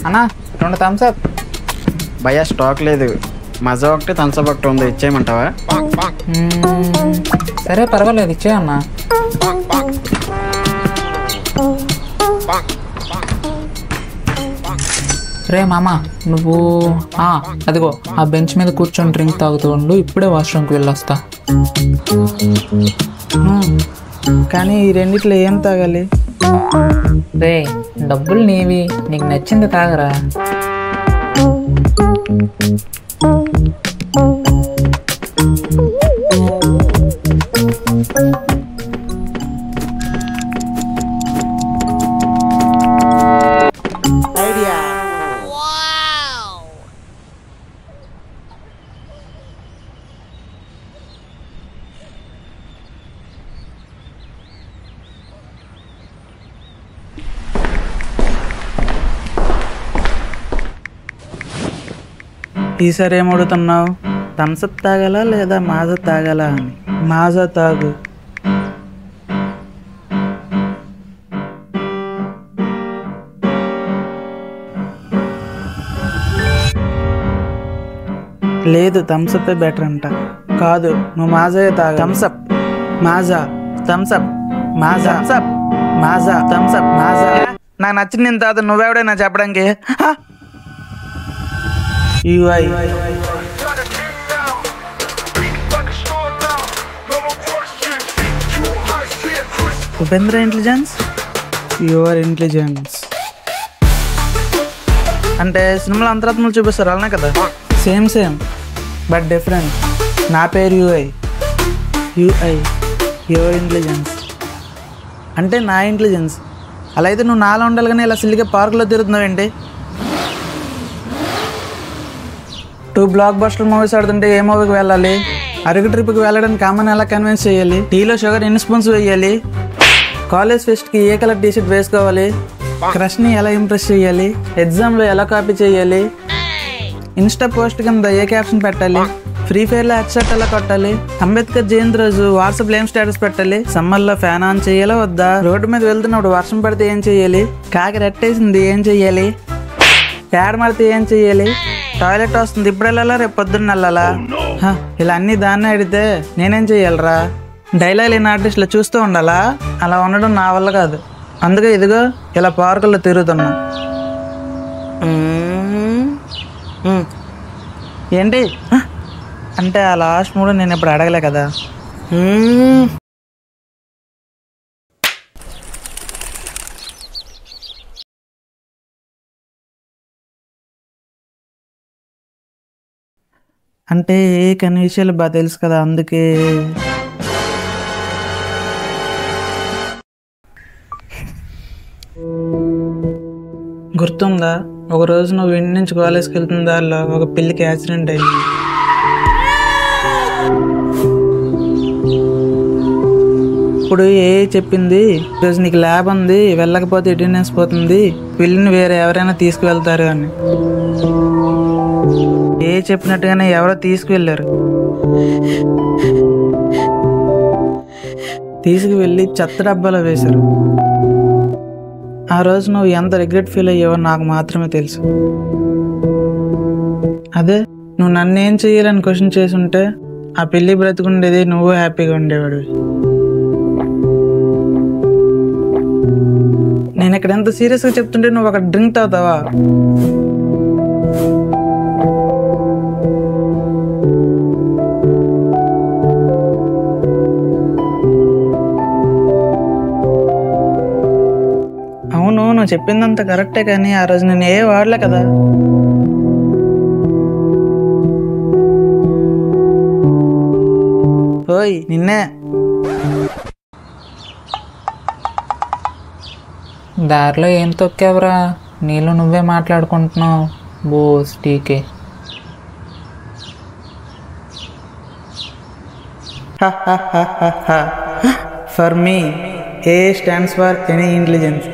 అన్నా 2 Thums up. భయ్యా stock లేదు, మజా ఒకటి థమ్స్అప్ ఒకటి ఉంది, ఇచ్చేయమంటావా? సరే పర్వాలేదు, ఇచ్చేయన్నా. రే మామ, నువ్వు అదిగో ఆ బెంచ్ మీద కూర్చొని డ్రింక్ తాగుతూ ఉండు, ఇప్పుడే వాష్రూమ్కి వెళ్ళొస్తా. కానీ ఈ రెండిట్లో ఏం తాగాలి? రే డబ్బులు నీవి, నీకు నచ్చింది తాగరా. ఈసారి ఏం అడుగుతున్నావు? థమ్స్అప్ తాగాలా లేదా మాజా తాగాలా అని? మాజా తాగు. లేదు, థమ్స్అప్ బెటర్ అంట. కాదు, నువ్వు మాజా తాగు. Thums Up Maaza, Thums Up Maaza, Thums Up Maaza, Thums Up Maaza. నాకు నచ్చింది నేను తాత, నువ్వెవడైనా చెప్పడానికి? UI Upendra intelligence, your intelligence అంటే సినిమాలో అంతరాత్మలు చూపిస్తారు అలానే కదా? Same but different. నా పేరు UI యువర్ ఇంటెలిజెన్స్ అంటే నా ఇంటెలిజెన్స్. అలా అయితే నువ్వు నాలో ఉండాలి కానీ ఇలా సిల్లిగా పార్కులో తిరుగుతున్నావు ఏంటి? 2 బ్లాక్ బస్టర్ మూవీస్ ఆడుతుంటే ఏ మూవీకి వెళ్ళాలి? అరకు ట్రిప్కి వెళ్ళడానికి కామన్ ఎలా కన్విన్స్ చేయాలి? టీలో షుగర్ ఎన్ని స్పూన్స్ వేయాలి? కాలేజ్ ఫెస్ట్కి ఏ కలర్ టీషర్ట్ వేసుకోవాలి? క్రష్ని ఎలా ఇంప్రెస్ చేయాలి? ఎగ్జామ్లో ఎలా కాపీ చేయాలి? ఇన్స్టా పోస్ట్ కింద ఏ క్యాప్షన్ పెట్టాలి? ఫ్రీ ఫైర్లో హెడ్షాట్ ఎలా కొట్టాలి? అంబేద్కర్ జయంతి రోజు వాట్సాప్లో ఏం స్టేటస్ పెట్టాలి? సమ్మర్లో ఫ్యాన్ ఆన్ చేయాలా వద్దా? రోడ్డు మీద వెళ్తున్నప్పుడు వర్షం పడితే ఏం చేయాలి? కాకి రెట్టేసింది ఏం చెయ్యాలి? ప్యాడ్ మడితే ఏం చెయ్యాలి? టాయిలెట్ వస్తుంది ఇప్పుడు వెళ్ళాలా రేపు పొద్దున్న వెళ్ళాలా? ఇలా అన్నీ దాన్నే అడిగితే నేనేం చెయ్యాలరా? డైలాగ్ లేని ఆర్టిస్ట్లో చూస్తూ ఉండాలా? అలా ఉండడం నా వల్ల కాదు. అందుకే ఇదిగో ఇలా పార్కుల్లో తిరుగుతున్నా. ఏంటి అంటే ఆ లాస్ట్ మూడు నేను ఇప్పుడు అడగలే కదా. అంటే కొన్ని విషయాలు బాగా తెలుసు కదా, అందుకే. గుర్తుందా, ఒకరోజు నువ్వు ఇంటి నుంచి కాలేజ్కి వెళ్తున్న దారిలో ఒక పిల్లికి యాక్సిడెంట్ అయింది. ఇప్పుడు చెప్పింది ఈరోజు నీకు ల్యాబ్ ఉంది, వెళ్ళకపోతే అటెండెన్స్ పోతుంది, పిల్లిని వేరే ఎవరైనా తీసుకువెళ్తారు అని. చెప్పినట్టుగానే ఎవరో తీసుకువెళ్ళారు. తీసుకువెళ్ళి చెత్త డబ్బాలో వేశారు. ఆ రోజు నువ్వు ఎంత రిగ్రెట్ ఫీల్ అయ్యావో నాకు మాత్రమే తెలుసు. అదే నువ్వు నన్ను ఏం చెయ్యాలని క్వశ్చన్ చేసి ఉంటే ఆ పిల్లి బ్రతుకుండేది, నువ్వు హ్యాపీగా ఉండేవాడు. నేను ఇక్కడ ఎంత సీరియస్గా చెప్తుంటే నువ్వు అక్కడ డ్రింక్ తాగుతావా? అవును, నువ్వు చెప్పిందంత కరెక్టే, కానీ ఆ రోజు నేను వాడలే కదా. ఓయ్ నిన్నే. దారిలో ఏం తొక్కావురా? నీళ్ళు నువ్వే మాట్లాడుకుంటున్నావు. బోస్ టీకే. For me A stands for any intelligence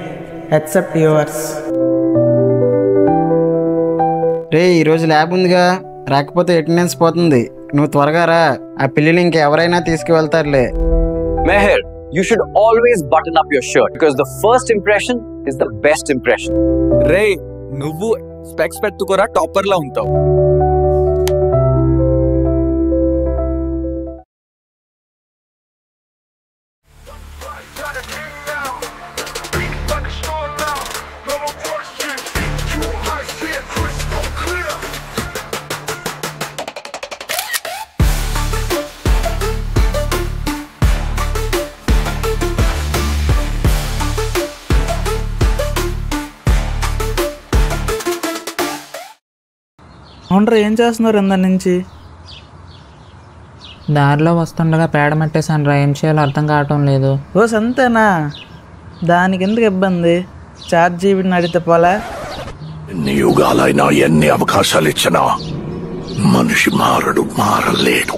except yours. రే ఈరోజు ల్యాబ్ ఉందిగా, రాకపోతే అటెండెన్స్ పోతుంది. నువ్వు త్వరగా రా, ఆ పిల్లిని ఇంకెవరైనా తీసుకువెళ్తారులే. Meher, you should always button up your shirt because the first impression is the best impression. రే నువ్వు స్పెక్స్ పెట్టుకోరా టాపర్ లా ఉంటావు. అవునరా, ఏం చేస్తున్నారు ఇందా నుంచి? దారిలో వస్తుండగా పేడ మట్టేశాను రా, ఏం చేయాలో అర్థం కావటం లేదు. ఓ సంతేనా, దానికి ఎందుకు ఇబ్బంది? చార్జ్ జీబీని అడిగితే పోలే. ఎన్ని యుగాలైనా ఎన్ని అవకాశాలు ఇచ్చినా మనిషి మారడు, మారలేడు.